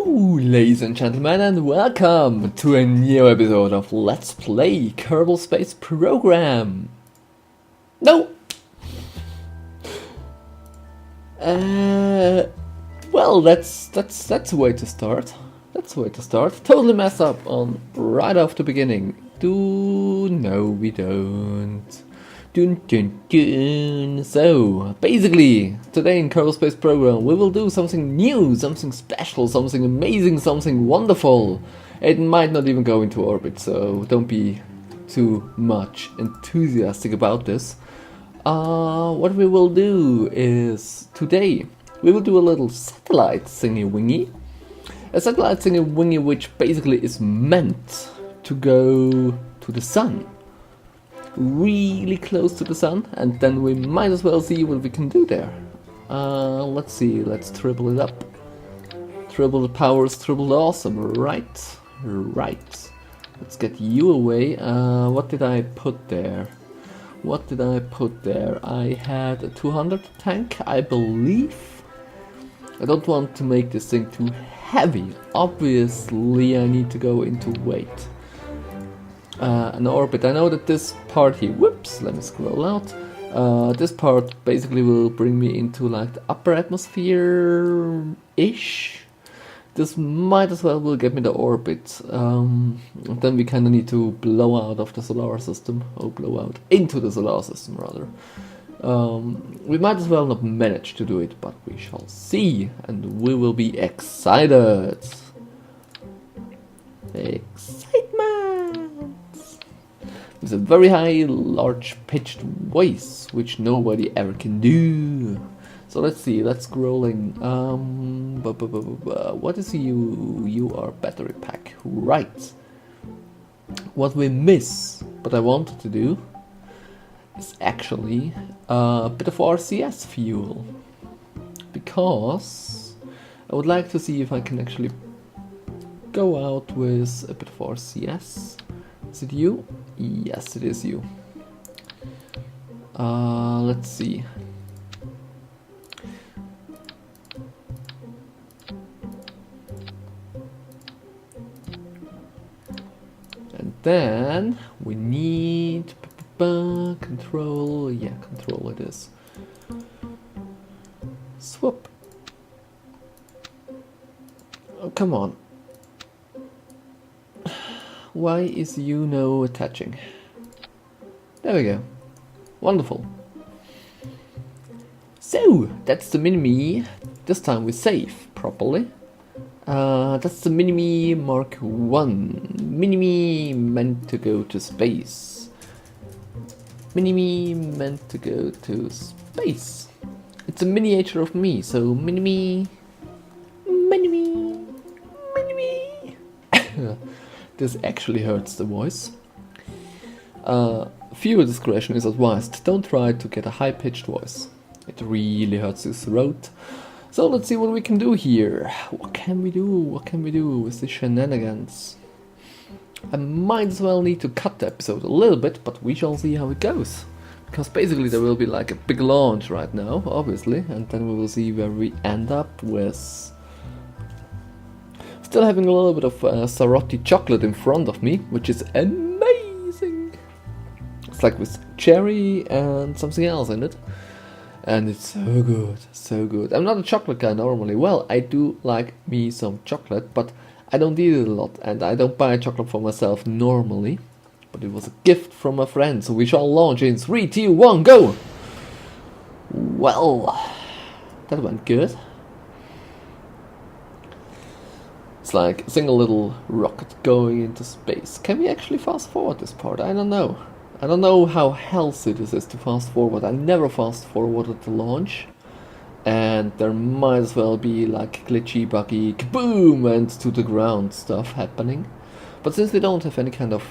Ladies and gentlemen, and welcome to a new episode of Let's Play Kerbal Space Program. No! Well, that's a way to start. That's a way to start. Totally messed up on right off the beginning. No, we don't. So, basically, today in Kerbal Space Program we will do something new, something special, something amazing, something wonderful. It might not even go into orbit, so don't be too much enthusiastic about this. What we will do is, today, we will do a little satellite thingy-wingy. A satellite thingy-wingy which basically is meant to go to the sun. Really close to the sun, and then we might as well see what we can do there. Let's see, let's triple it up. Triple the powers, triple the awesome, right? Right. Let's get you away. What did I put there? What did I put there? I had a 200 tank, I believe. I don't want to make this thing too heavy. Obviously, I need to go into weight. An orbit. I know that this part here, whoops, let me scroll out. This part basically will bring me into like the upper atmosphere-ish. This might as well will get me the orbit. Then we kind of need to blow out of the solar system, or blow out into the solar system rather. We might as well not manage to do it, but we shall see, and we will be excited. Excitement! With a very high, large pitched voice, which nobody ever can do. So let's see, let's scrolling. What is you? You are battery pack, right? What we miss, but I wanted to do, is actually a bit of RCS fuel. Because I would like to see if I can actually go out with a bit of RCS. Is it you? Yes, it is you. Let's see. And then we need control. Yeah, control it is. Swap. Oh, come on. Why is you no attaching? There we go. Wonderful. So, that's the mini-me. This time we save properly. That's the mini-me Mark 1. Mini-me meant to go to space. Mini-me meant to go to space. It's a miniature of me, so mini-me. Mini-me. Mini-me. This actually hurts the voice. Viewer discretion is advised. Don't try to get a high-pitched voice. It really hurts the throat. So let's see what we can do here. What can we do? What can we do with the shenanigans? I might as well need to cut the episode a little bit, but we shall see how it goes. Because basically there will be like a big launch right now, obviously, and then we will see where we end up with. Still having a little bit of Sarotti chocolate in front of me, which is amazing. It's like with cherry and something else in it. And it's so good, so good. I'm not a chocolate guy normally. Well, I do like me some chocolate, but I don't eat it a lot. And I don't buy chocolate for myself normally. But it was a gift from a friend, so we shall launch in 3, 2, 1, go! Well, that went good. It's like a single little rocket going into space. Can we actually fast forward this part? I don't know. I don't know how healthy this is to fast forward. I never fast forwarded the launch. And there might as well be like glitchy, buggy, kaboom, and to the ground stuff happening. But since we don't have any kind of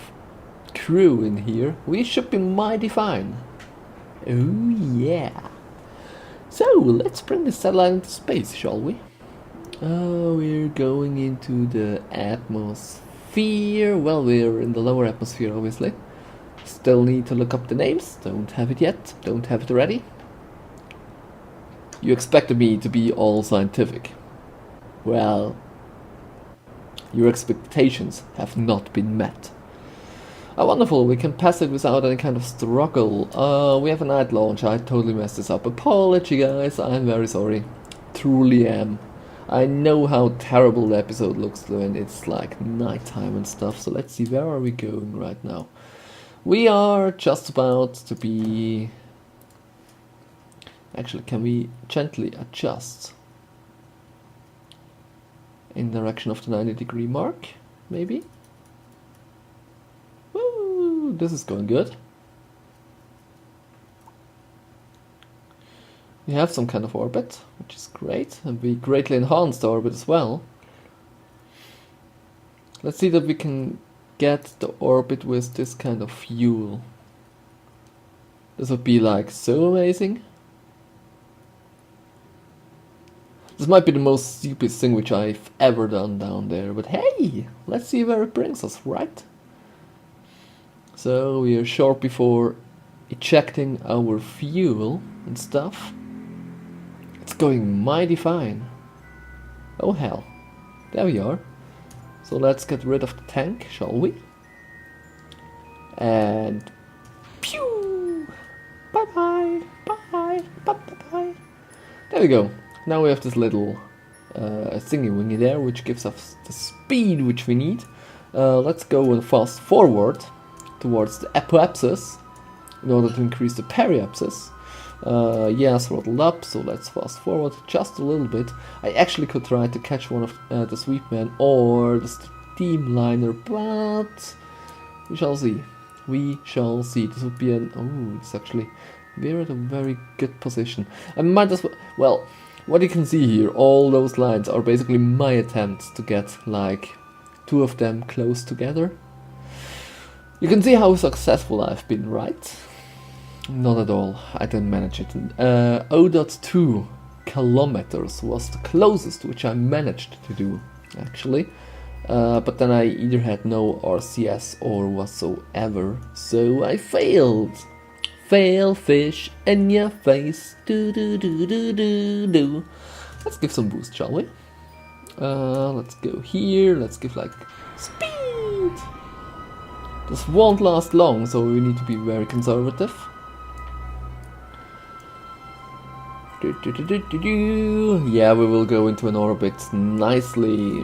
crew in here, we should be mighty fine. Oh yeah. So, let's bring the satellite into space, shall we? Oh, we're going into the atmosphere. Well, we're in the lower atmosphere, obviously. Still need to look up the names. Don't have it yet. Don't have it ready. You expected me to be all scientific. Well, Your expectations have not been met. Wonderful, we can pass it without any kind of struggle. We have a night launch. I totally messed this up. Apology guys, I'm very sorry. Truly am. I know how terrible the episode looks when it's like nighttime and stuff, so let's see, where are we going right now? We are just about to be... Actually, can we gently adjust in direction of the 90-degree mark, maybe? Woo, this is going good. We have some kind of orbit, which is great, and we greatly enhanced the orbit as well. Let's see that we can get the orbit with this kind of fuel. This would be like so amazing. This might be the most stupid thing which I've ever done down there, but hey, let's see where it brings us, right? So we are short before ejecting our fuel and stuff. It's going mighty fine. Oh hell, there we are. So let's get rid of the tank, shall we? And pew! Bye bye, bye, bye, bye, bye. There we go. Now we have this little thingy wingy there, which gives us the speed which we need. Let's go and fast forward towards the apoapsis in order to increase the periapsis. Yeah, throttled up, so let's fast forward just a little bit. I actually could try to catch one of the Sweepman or the Steamliner, but we shall see. We shall see. This would be an... Oh, it's actually... We're at a very good position. I might as well... What you can see here, all those lines are basically my attempts to get, like, two of them close together. You can see how successful I've been, right? Not at all, I didn't manage it. 0.2 kilometers was the closest which I managed to do, actually. But then I either had no RCS or whatsoever, so I failed. Fail fish in your face, do do do do do do. Let's give some boost, shall we? Let's go here, let's give like speed. This won't last long, so we need to be very conservative. Yeah, we will go into an orbit nicely.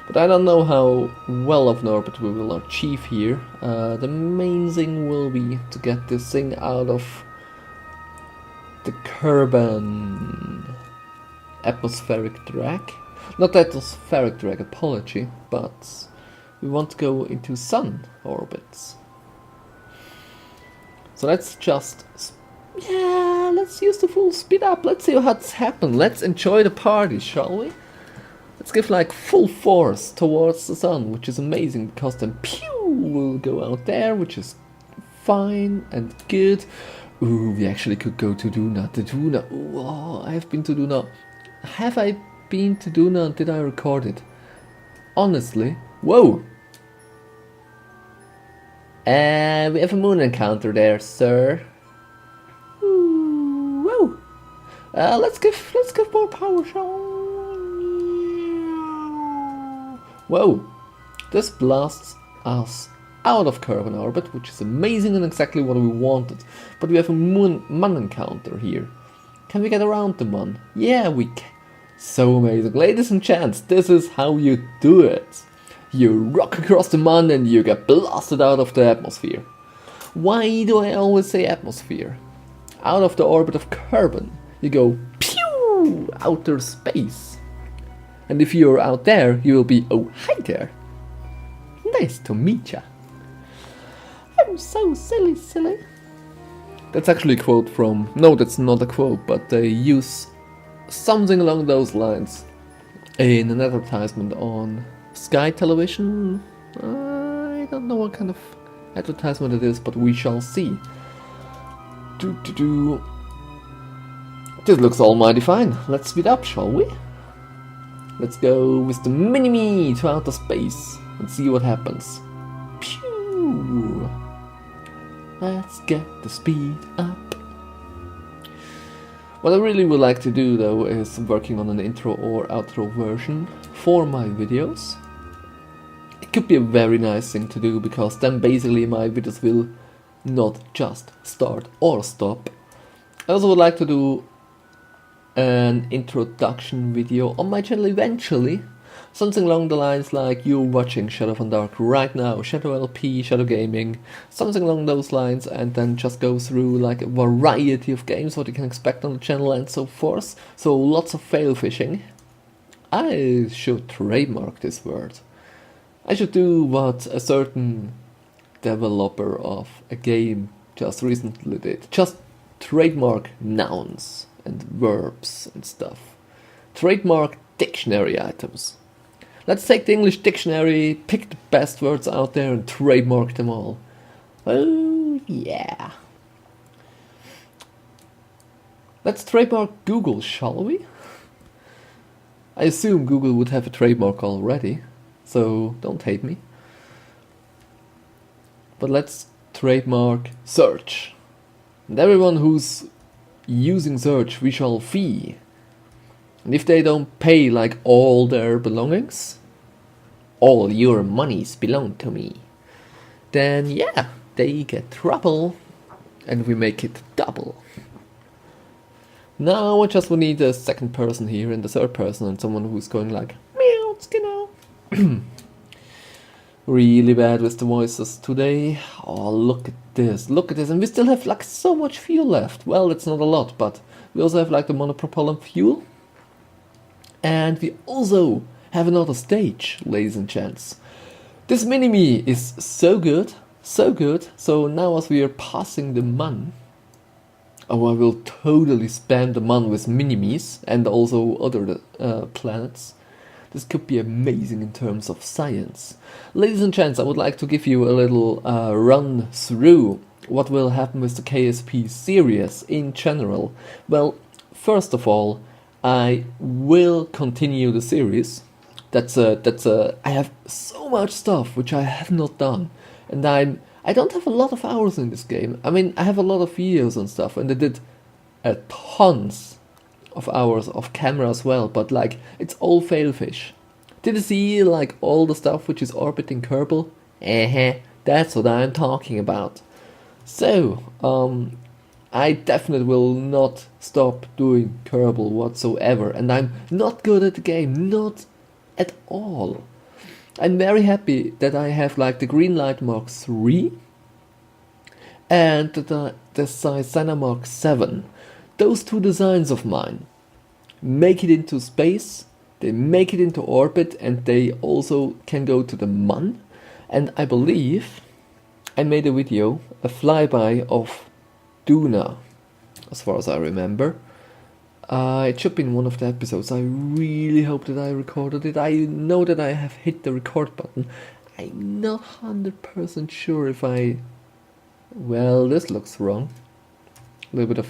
But I don't know how well of an orbit we will achieve here. The main thing will be to get this thing out of the Kerbal atmospheric drag. Not atmospheric drag, apology, but we want to go into sun orbits. So let's just... Yeah, let's use the full speed up. Let's see what's happened. Let's enjoy the party, shall we? Let's give like full force towards the sun, which is amazing because then pew will go out there, which is fine and good. Ooh, we actually could go to Duna. The Duna. Ooh, oh, I have been to Duna. Have I been to Duna and did I record it? Honestly, whoa. We have a moon encounter there, sir. Ooh, whoa. Let's give more power, shall we? Whoa, this blasts us out of Kerbal orbit, which is amazing and exactly what we wanted. But we have a Mun encounter here. Can we get around the Mun? Yeah, we can. So amazing. Ladies and gents, this is how you do it. You rock across the Mun and you get blasted out of the atmosphere. Why do I always say atmosphere? Out of the orbit of Kerbal, you go pew, outer space. And if you're out there, you will be, oh, hi there. Nice to meet ya. I'm so silly. That's actually a quote from... No, that's not a quote, but they use something along those lines in an advertisement on Sky Television. I don't know what kind of advertisement it is, but we shall see. This looks almighty fine. Let's speed up, shall we? Let's go with the mini-me to outer space and see what happens. Pew! Let's get the speed up. What I really would like to do though is working on an intro or outro version for my videos. It could be a very nice thing to do, because then basically my videos will not just start or stop. I also would like to do an introduction video on my channel eventually. Something along the lines like you're watching Shadow VanDark right now, Shadow LP, Shadow Gaming, something along those lines, and then just go through like a variety of games, what you can expect on the channel and so forth. So lots of fail fishing. I should trademark this word. I should do what a certain developer of a game just recently did. Just trademark nouns and verbs and stuff. Trademark dictionary items. Let's take the English dictionary, pick the best words out there and trademark them all. Oh yeah. Let's trademark Google, shall we? I assume Google would have a trademark already, so don't hate me. But let's trademark search. And everyone who's using search we shall fee. And if they don't pay like all their belongings, all your monies belong to me, then yeah, they get trouble and we make it double. Now I just would need a second person here and a third person and someone who's going like meow, genau. Really bad with the voices today. Oh, look at this, and we still have like so much fuel left. Well, it's not a lot, but we also have like the monopropellant fuel. And we also have another stage, ladies and gents. This mini-me is so good, so good. So now as we are passing the Mun, oh, I will totally spam the Mun with mini-me's and also other planets. This could be amazing in terms of science. Ladies and gents, I would like to give you a little run through what will happen with the KSP series in general. Well, first of all, I will continue the series. I have so much stuff which I have not done, and I don't have a lot of hours in this game. I mean, I have a lot of videos and stuff, and I did tons of hours of camera as well, but like it's all failfish. Did you see like all the stuff which is orbiting Kerbal? That's what I'm talking about. So, I definitely will not stop doing Kerbal whatsoever, and I'm not good at the game, not at all. I'm very happy that I have like the Green Light Mark III and the Cyanide Mark VII. Those two designs of mine make it into space, they make it into orbit, and they also can go to the Mun. And I believe I made a video, a flyby of Duna, as far as I remember. It should be in one of the episodes. I really hope that I recorded it. I know that I have hit the record button. I'm not 100% sure if I... Well, this looks wrong. A little bit of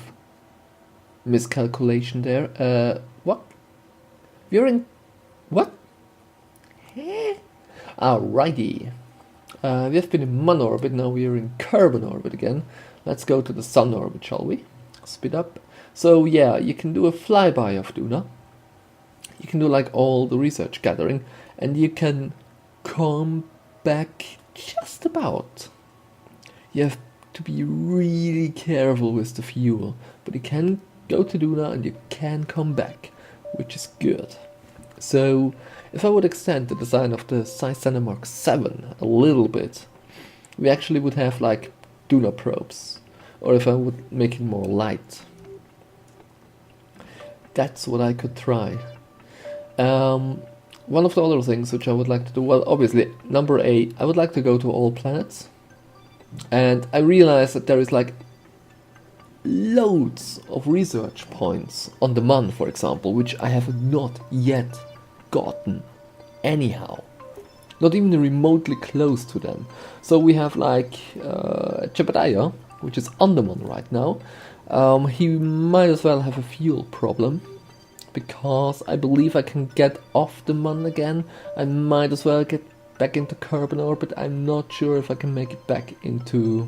miscalculation there. What? We're in... What? Alrighty. We have been in Mun orbit, now we are in Kerbal orbit again. Let's go to the Sun orbit, shall we? Speed up. So yeah, you can do a flyby of Duna. You can do like all the research gathering, and you can come back just about. You have to be really careful with the fuel, but you can go to Duna and you can come back, which is good. So if I would extend the design of the Cyanide Mark VII a little bit, we actually would have like Duna probes, or if I would make it more light, that's what I could try. One of the other things which I would like to do, well, obviously, number 8, I would like to go to all planets. And I realized that there is like loads of research points on the Mun, for example, which I have not yet gotten anyhow. Not even remotely close to them. So we have like Jebediah, which is on the Mun right now. He might as well have a fuel problem, because I believe I can get off the Mun again. I might as well get back into Kerbal orbit. I'm not sure if I can make it back into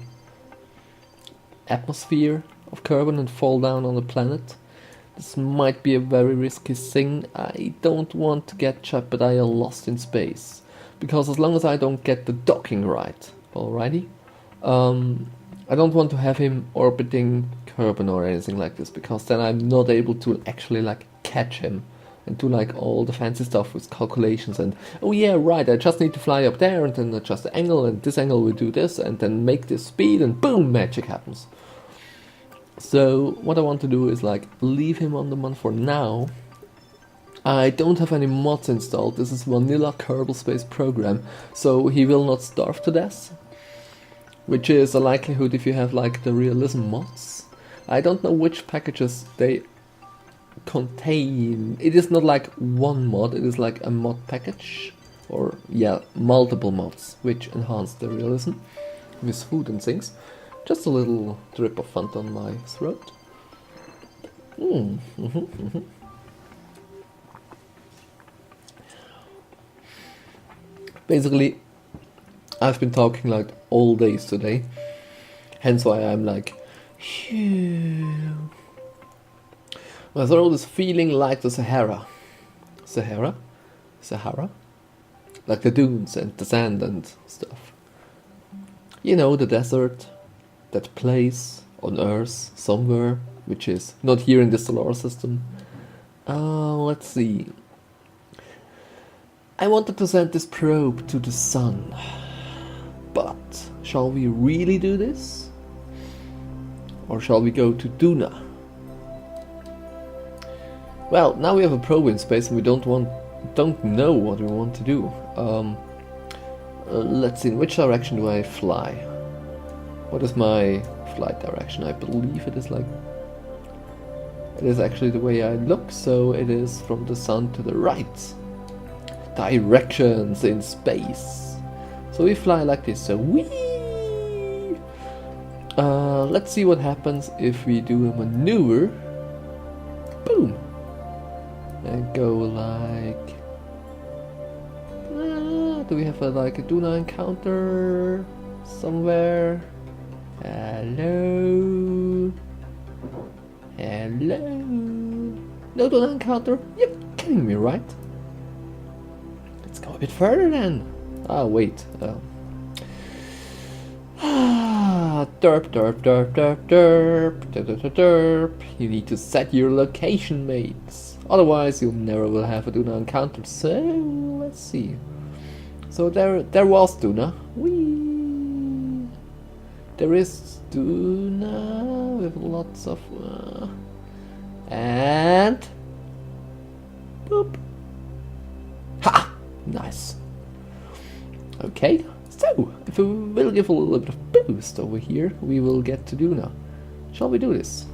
atmosphere of Kerbal and fall down on the planet. This might be a very risky thing. I don't want to get Jebediah lost in space, because as long as I don't get the docking right, alrighty, I don't want to have him orbiting Kerbal or anything like this, because then I'm not able to actually like catch him and do like all the fancy stuff with calculations and, oh yeah, right, I just need to fly up there and then adjust the angle, and this angle will do this, and then make this speed, and boom, magic happens. So what I want to do is like leave him on the moon for now. I don't have any mods installed. This is vanilla Kerbal Space Program, so he will not starve to death, which is a likelihood if you have like the realism mods. I don't know which packages they contain. It is not like one mod, it is like a mod package, or yeah, multiple mods which enhance the realism with food and things. Just a little drip of fun on my throat. Basically, I've been talking like all days today, hence why I'm like, phew. My throat is feeling like the Sahara. Sahara? Like the dunes and the sand and stuff. You know, the desert, that place on Earth somewhere, which is not here in the solar system. Let's see. I wanted to send this probe to the sun, but shall we really do this? Or shall we go to Duna? Well, now we have a probe in space and we don't know what we want to do. Let's see, in which direction do I fly? What is my flight direction? I believe it is like... It is actually the way I look, so it is from the sun to the right. Directions in space. So we fly like this, so whee! Let's see what happens if we do a maneuver. Boom! And go like... do we have like a Duna encounter somewhere? Hello? Hello? No Duna encounter? You're kidding me, right? Let's go a bit further then. Ah, wait. Derp, derp, derp, derp, derp, derp, derp, derp. You need to set your location, mates. Otherwise, you never will have a Duna encounter. So, let's see. So there was Duna. Whee! There is Duna with lots of... and... boop! Ha! Nice. Okay, so if we will give a little bit of boost over here, we will get to Duna. Shall we do this?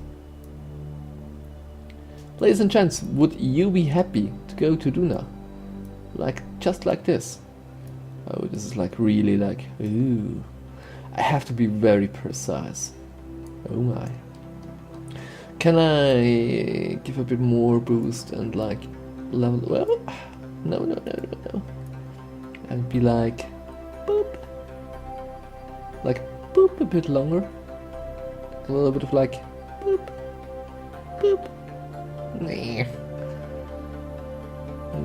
Ladies and gents, would you be happy to go to Duna? Like, just like this? Oh, this is like really like, ooh. I have to be very precise. Oh my. Can I give a bit more boost and like level, well, no. And be like, boop. Like, boop a bit longer. A little bit of like, boop, boop. Nah.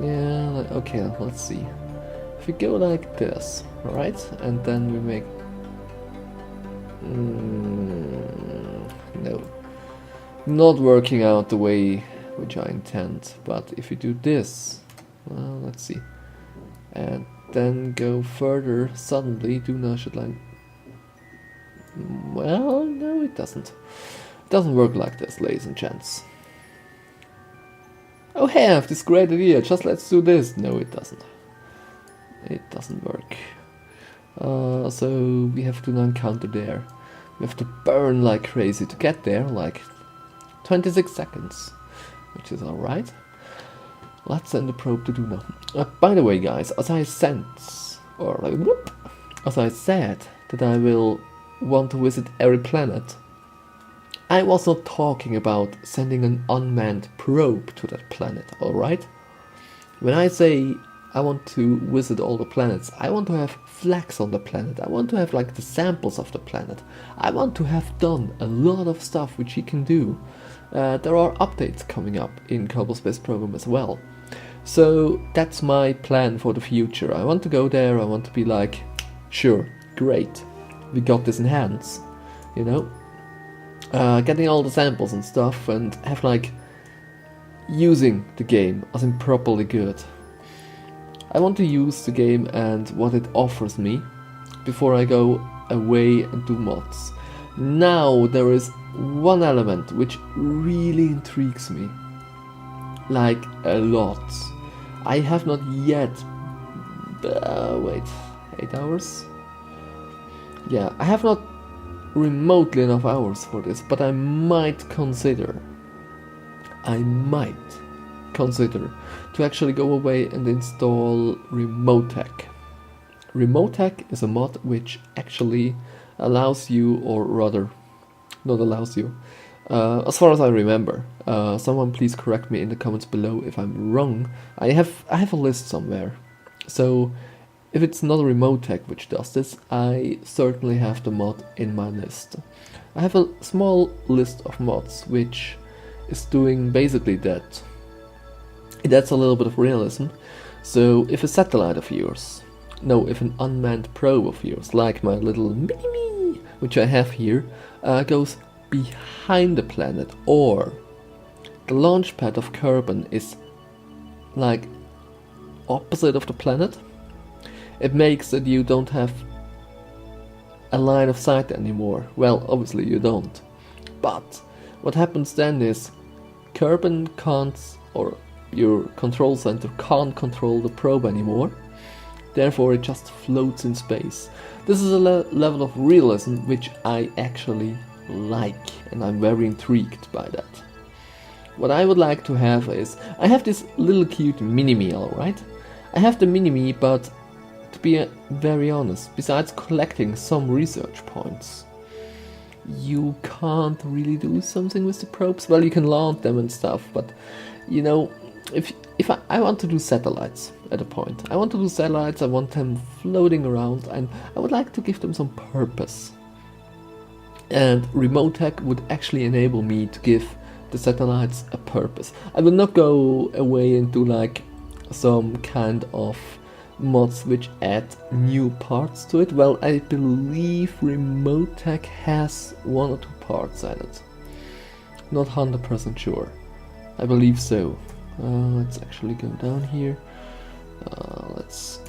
Yeah, like, okay, let's see. If we go like this, right? And then we make... no. Not working out the way which I intend. But if we do this, well, let's see. And then go further, suddenly Duna should like... well, no, it doesn't. It doesn't work like this, ladies and gents. Oh, hey, I have this great idea, just let's do this. No, it doesn't. It doesn't work. So we have to now encounter there. We have to burn like crazy to get there, like 26 seconds, which is alright. Let's send the probe to Duna. By the way, guys, as I said that I will want to visit every planet, I was not talking about sending an unmanned probe to that planet, alright? When I say I want to visit all the planets, I want to have flags on the planet, I want to have like the samples of the planet, I want to have done a lot of stuff which he can do. there are updates coming up in Kerbal Space Program as well. So that's my plan for the future. I want to go there, I want to be like, sure, great, we got this in hands, you know? Getting all the samples and stuff and have like using the game as in properly good. I want to use the game and what it offers me before I go away and do mods. Now there is one element which really intrigues me, like a lot. I have not yet, wait, 8 hours? Yeah, I have not remotely enough hours for this, but I might consider to actually go away and install Remotech. Remotech is a mod which actually allows you, or rather, not allows you, as far as I remember. Someone please correct me in the comments below if I'm wrong. I have a list somewhere, so if it's not a Remotech which does this, I certainly have the mod in my list. I have a small list of mods which is doing basically that. It adds a little bit of realism. So if a satellite of yours, no, if an unmanned probe of yours, like my little mini-me, which I have here, goes behind the planet, or the launch pad of Kerbal is like opposite of the planet, it makes that you don't have a line of sight anymore. Well, obviously you don't. But what happens then is Kerbal can't, or your control center can't control the probe anymore. Therefore it just floats in space. This is a level of realism which I actually like, and I'm very intrigued by that. What I would like to have is, I have this little cute mini-me, alright? I have the mini-me, but to be very honest, besides collecting some research points, you can't really do something with the probes. Well, you can launch them and stuff, but you know, if I want to do satellites at a point, I want to do satellites, I want them floating around, and I would like to give them some purpose. And Remotech would actually enable me to give the satellites a purpose. I will not go away and do like some kind of mods which add new parts to it. Well, I believe Remotech has 1 or 2 parts added. Not 100% sure. I believe so. Let's actually go down here. Let's...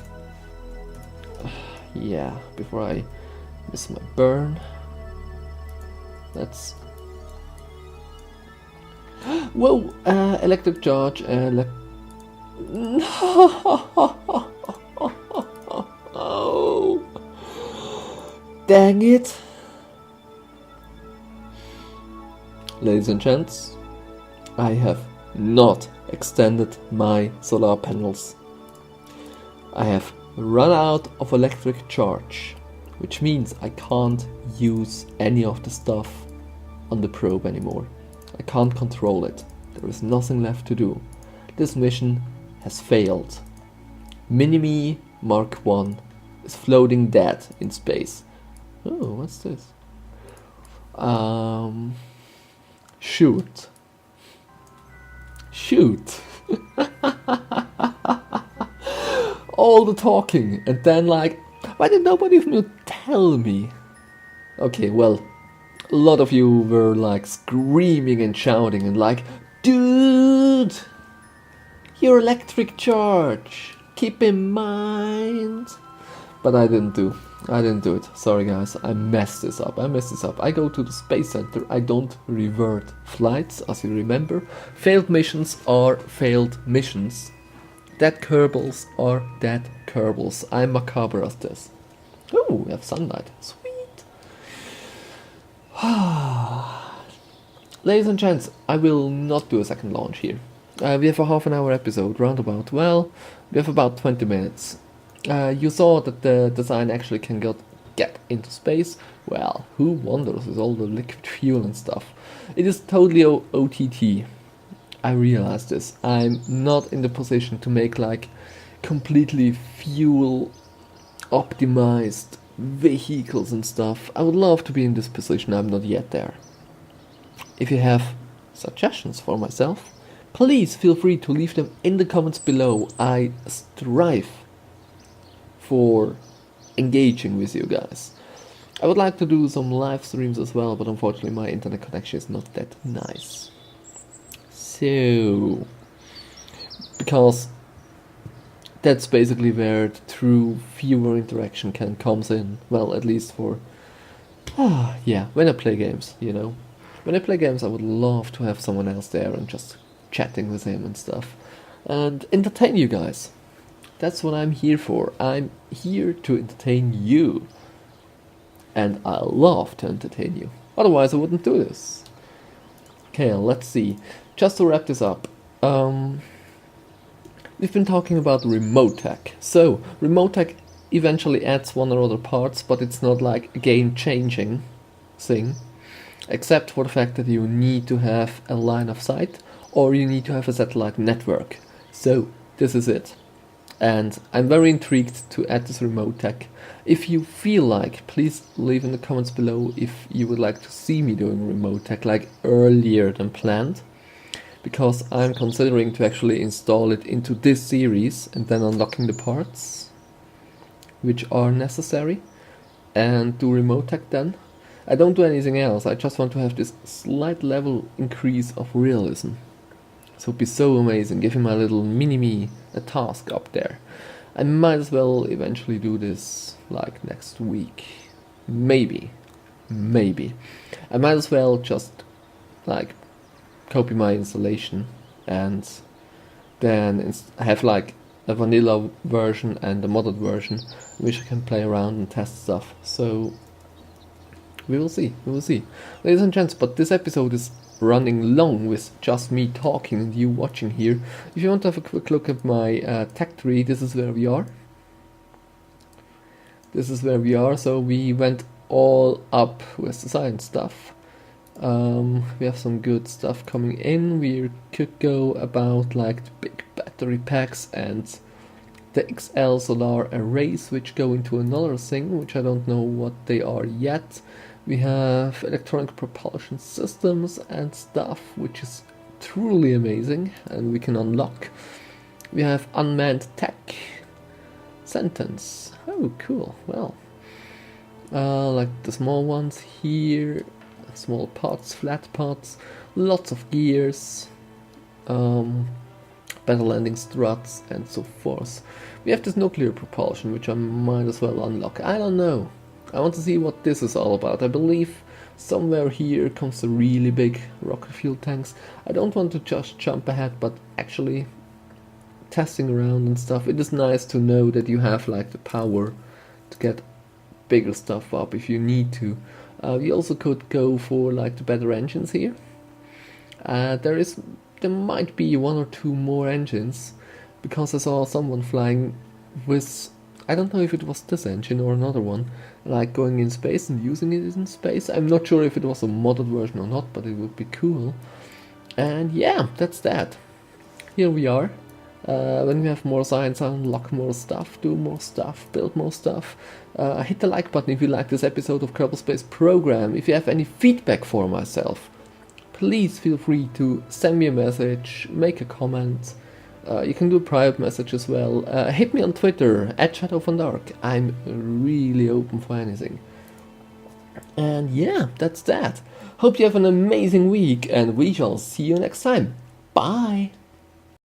yeah, before I miss my burn. Let's... whoa! Electric charge, oh, dang it! Ladies and gents, I have not extended my solar panels. I have run out of electric charge, which means I can't use any of the stuff on the probe anymore. I can't control it. There is nothing left to do. This mission has failed. Mini-me Mark 1 is floating dead in space. Oh, what's this? Shoot. All the talking, and then like, why did nobody of you tell me? Okay, well, a lot of you were like screaming and shouting and like, dude, your electric charge, keep in mind. But I didn't do it. Sorry guys, I messed this up. I go to the space center, I don't revert flights, as you remember. Failed missions are failed missions. Dead Kerbals are dead Kerbals. I'm macabre at this. Oh, we have sunlight. Sweet. Ladies and gents, I will not do a second launch here. We have a half an hour episode, roundabout. Well, we have about 20 minutes. You saw that the design actually can get into space. Well, who wonders with all the liquid fuel and stuff. It is totally OTT. I realize this. I'm not in the position to make like completely fuel optimized vehicles and stuff. I would love to be in this position. I'm not yet there. If you have suggestions for myself, please feel free to leave them in the comments below. I strive for engaging with you guys. I would like to do some live streams as well, but unfortunately my internet connection is not that nice. So, because that's basically where the true viewer interaction comes in. Well, at least for yeah, when I play games, you know. When I play games, I would love to have someone else there and just chatting with him and stuff, and entertain you guys. That's what I'm here for. I'm here to entertain you, and I love to entertain you. Otherwise, I wouldn't do this. Okay, let's see. Just to wrap this up, we've been talking about remote tech. So, remote tech eventually adds one or other parts, but it's not like a game-changing thing, except for the fact that you need to have a line of sight, or you need to have a satellite network. So, this is it. And I'm very intrigued to add this remote tech. If you feel like, please leave in the comments below if you would like to see me doing remote tech like earlier than planned, because I'm considering to actually install it into this series and then unlocking the parts which are necessary and do remote tech then. I don't do anything else, I just want to have this slight level increase of realism. So it'd be so amazing, giving my little mini-me a task up there. I might as well eventually do this like next week. Maybe. I might as well just like copy my installation and then have like a vanilla version and a modded version which I can play around and test stuff. So we will see. Ladies and gents, but this episode is running long with just me talking and you watching here. If you want to have a quick look at my tech tree, this is where we are. So we went all up with the science stuff. We have some good stuff coming in. We could go about like the big battery packs and the XL solar arrays, which go into another thing, which I don't know what they are yet. We have electronic propulsion systems and stuff, which is truly amazing, and we can unlock. We have unmanned tech, sentence. Oh, cool. Well, like the small ones here, small parts, flat parts, lots of gears, better landing struts, and so forth. We have this nuclear propulsion, which I might as well unlock. I don't know. I want to see what this is all about. I believe somewhere here comes the really big rocket fuel tanks. I don't want to just jump ahead, but actually testing around and stuff. It is nice to know that you have like the power to get bigger stuff up if you need to. We also could go for like the better engines here. There might be one or two more engines, because I saw someone flying with, I don't know if it was this engine or another one, like going in space and using it in space. I'm not sure if it was a modded version or not, but it would be cool. And yeah, that's that. Here we are. When we have more science, unlock more stuff, do more stuff, build more stuff. Hit the like button if you like this episode of Kerbal Space Program. If you have any feedback for myself, please feel free to send me a message, make a comment. You can do a private message as well. Hit me on Twitter, @VanDark. I'm really open for anything. And yeah, that's that. Hope you have an amazing week, and we shall see you next time. Bye!